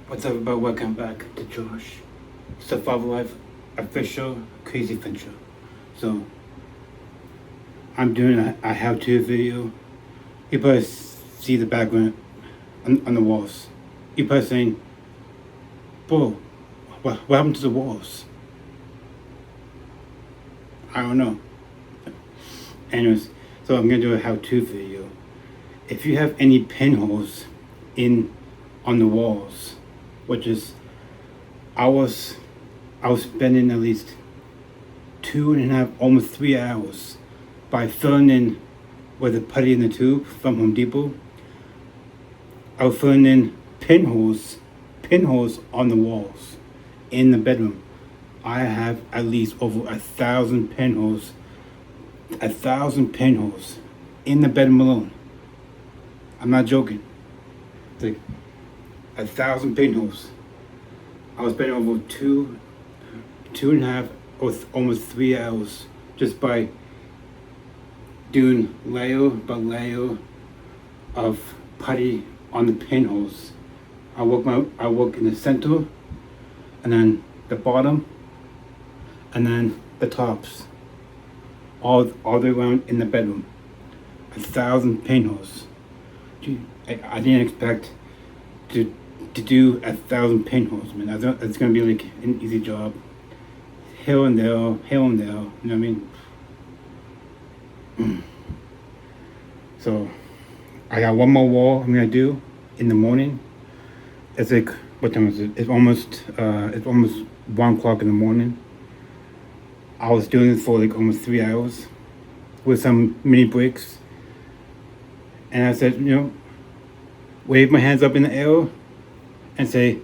What's up, everybody? Welcome back to Josh, Survival Life Official Crazy Venture. So, I'm doing a how-to video. You probably see the background on the walls. You probably saying, "Bro, what happened to the walls?" I don't know. Anyways, so I'm gonna do a how-to video. If you have any pinholes in on the walls, which is I was spending at least 2.5, almost 3 hours by filling in with a putty in the tube from Home Depot. I was filling in pinholes on the walls in the bedroom. I have at least over 1,000 pinholes, in the bedroom alone. I'm not joking. It's like 1,000 pinholes. I was spending over 2.5 or almost 3 hours just by doing layer by layer of putty on the pinholes. I work in the center, and then the bottom, and then the tops, all the way around in the bedroom. 1,000 pinholes. Gee, I didn't expect to do 1,000 pinholes, man. I thought it's gonna be like an easy job. Here and there, you know what I mean? So, I got one more wall I'm gonna do in the morning. It's like, what time is it? It's almost 1 o'clock in the morning. I was doing this for like almost 3 hours with some mini breaks. And I said, wave my hands up in the air and say,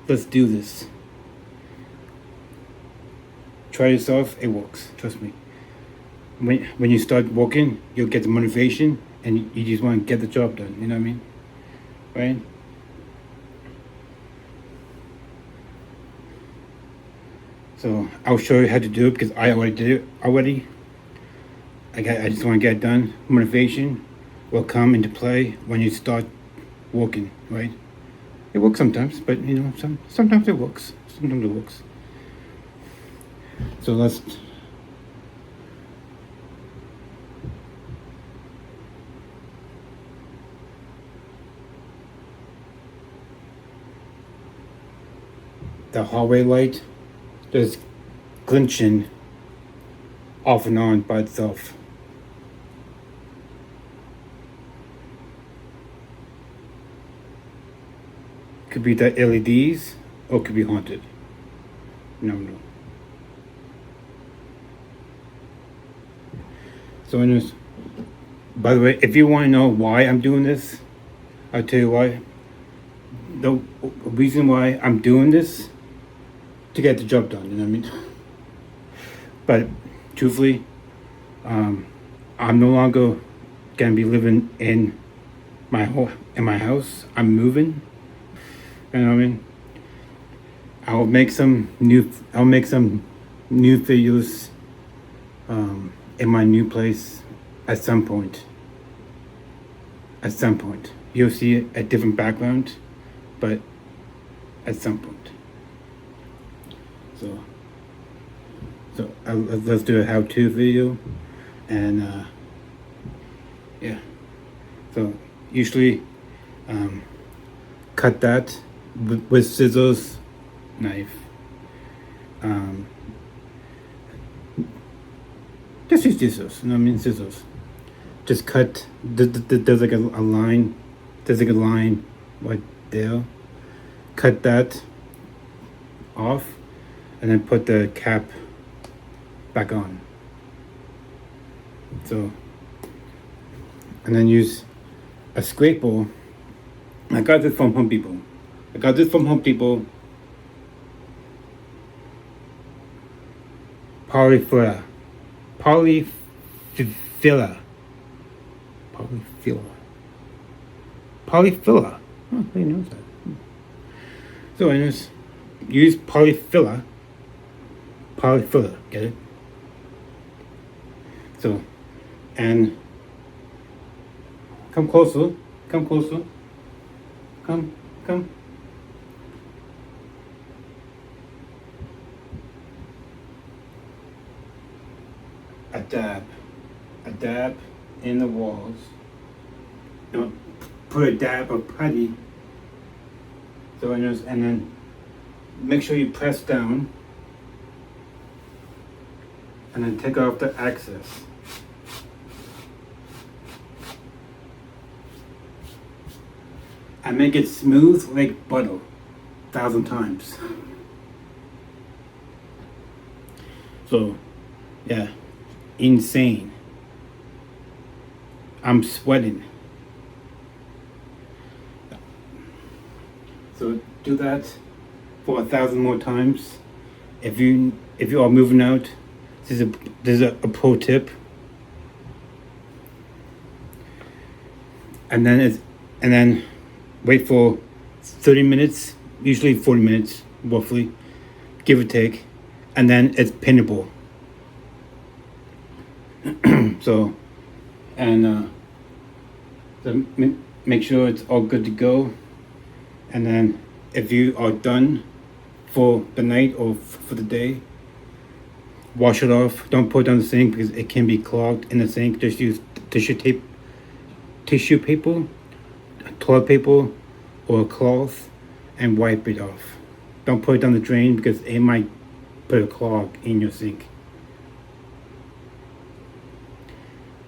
let's do this. Try yourself, it works, trust me. When you start working, you'll get the motivation and you just want to get the job done, you know what I mean? Right? So I'll show you how to do it because I already did it already. I just want to get it done. Motivation will come into play when you start working, right? It works sometimes, but sometimes it works. Sometimes it works. So let's the hallway light just glitching off and on by itself. Could be the LEDs or it could be haunted. No. So anyways, by the way, if you want to know why I'm doing this, I'll tell you why. The reason why I'm doing this, to get the job done, you know what I mean? But truthfully, I'm no longer gonna be living in my house. I'm moving. You know what I mean? I'll make some new videos in my new place at some point. You'll see a different background, but at some point. So let's do a how-to video, and yeah. So usually cut that with scissors, knife. Just use scissors. You know what I mean? Scissors. Just cut. There's like a line. There's like a line right there. Cut that off, and then put the cap back on. So, and then use a scraper. I got this from Home Depot. Polyfilla. Oh, who knows that? So anyways, use polyfilla, get it? So, and come closer, come. a dab in the walls. Don't put a dab of putty. So and then make sure you press down, and then take off the excess. And make it smooth like butter, 1,000 times. So, yeah, insane. I'm sweating. So do that for 1,000 more times. If you are moving out, there's a pro tip. And then wait for 30 minutes, usually 40 minutes, roughly, give or take, and then it's pinnable. So make sure it's all good to go. And then if you are done for the night or for the day, wash it off. Don't put it on the sink because it can be clogged in the sink. Just use tissue paper, toilet paper, or a cloth and wipe it off. Don't put it down the drain because it might put a clog in your sink.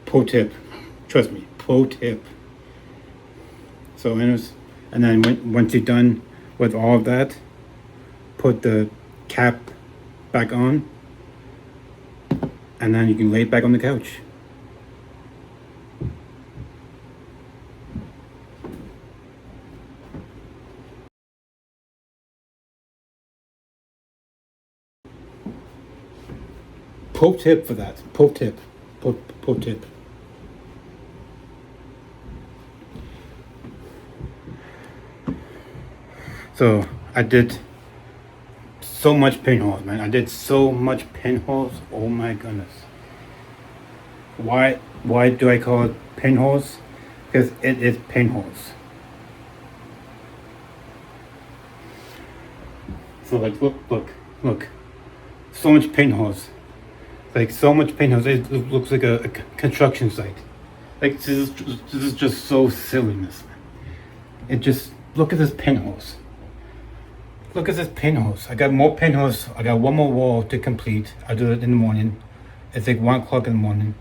Pro tip. Trust me, pro tip. So and then once you're done with all of that, put the cap back on, and then you can lay it back on the couch. Pro tip for that. Pro tip. So I did so much pinholes, man. I did so much pinholes. Oh my goodness. Why do I call it pinholes? Because it is pinholes. So like look. So much pinholes. Like so much pinholes. It looks like a construction site. Like this is just so silliness, man. It just look at this pinholes. Look at this pinholes. I got more pinholes. I got one more wall to complete. I'll do it in the morning. It's like 1 o'clock in the morning.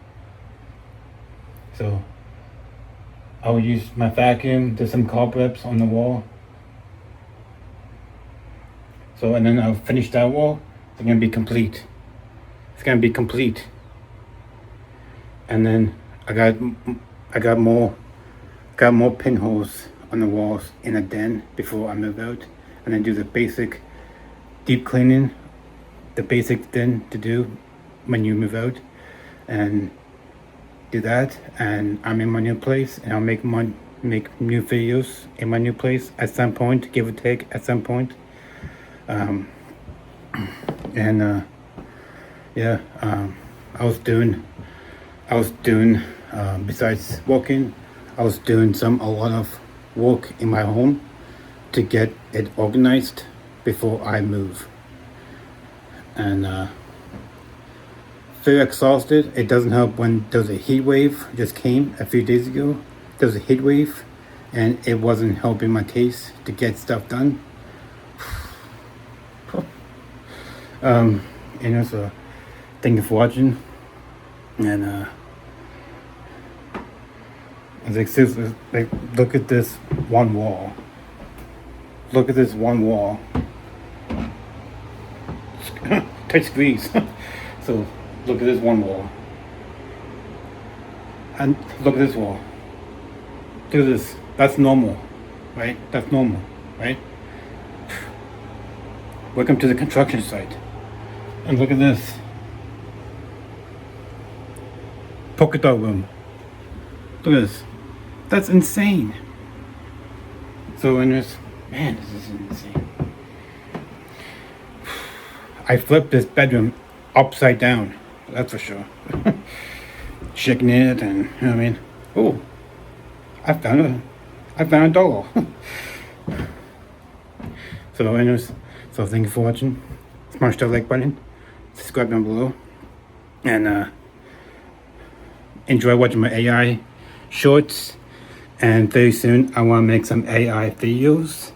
So I'll use my vacuum to some cobwebs on the wall. So and then I'll finish that wall. It's gonna be complete. It's gonna be complete. And then I got more pinholes on the walls in a den before I move out. And then do the basic deep cleaning, the basic thing to do when you move out, and do that. And I'm in my new place, and I'll make new videos in my new place at some point, give or take at some point. I was doing besides walking, I was doing a lot of work in my home to get it organized before I move. And very exhausted. It doesn't help when there's a heat wave just came a few days ago. There was a heat wave and it wasn't helping my case to get stuff done. So thank you for watching. And it's like seriously, like look at this one wall. Look at this one wall. Tight squeeze. So look at this one wall. And look at this wall. Look at this. That's normal. Right? That's normal. Right? Welcome to the construction site. And look at this. Polka dot room. Look at this. That's insane. So in this, man, this is insane. I flipped this bedroom upside down. That's for sure. Checking it, and you know what I mean. Oh, I found a doll. So anyways, so thank you for watching. Smash that like button. Subscribe down below, and enjoy watching my AI shorts. And very soon, I want to make some AI videos.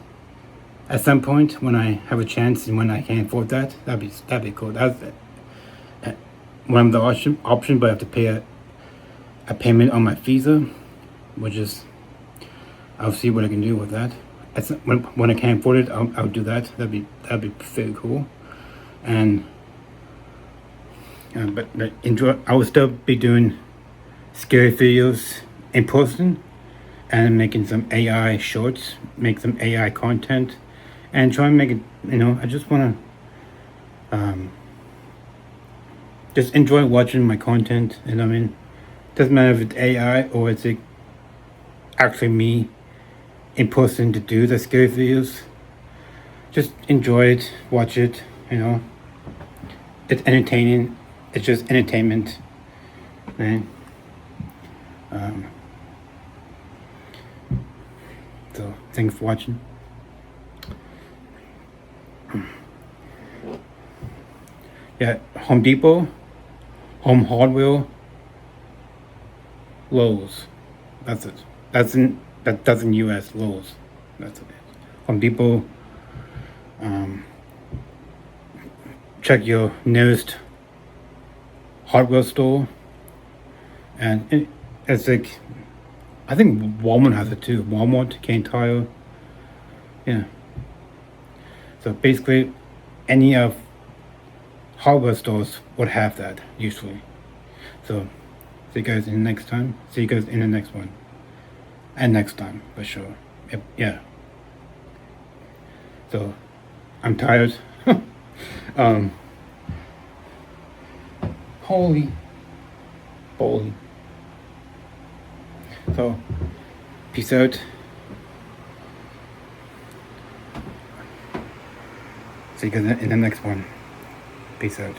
At some point, when I have a chance and when I can afford that, that'd be cool. That's one of the option, but I have to pay a payment on my visa, which is I'll see what I can do with that. When I can't afford it, I'll do that. That'd be very cool. And but enjoy. I will still be doing scary videos in person and making some AI shorts, make some AI content, and try and make it. I just want to just enjoy watching my content. And I mean, doesn't matter if it's AI or it's actually me in person to do the scary videos. Just enjoy it, watch it. It's entertaining. It's just entertainment, right? So thanks for watching. Yeah, Home Depot, Home Hardware, Lowe's. That's it. That's in US, Lowe's. That's it. Home Depot. Check your nearest hardware store, and it's like, I think Walmart has it too. Walmart, Cane Tire. Yeah. So basically, any of hardware stores would have that usually. So see you guys in the next time. See you guys in the next one. And next time, for sure. Yep, yeah. So I'm tired. Holy. So peace out. See you guys in the next one. Peace out.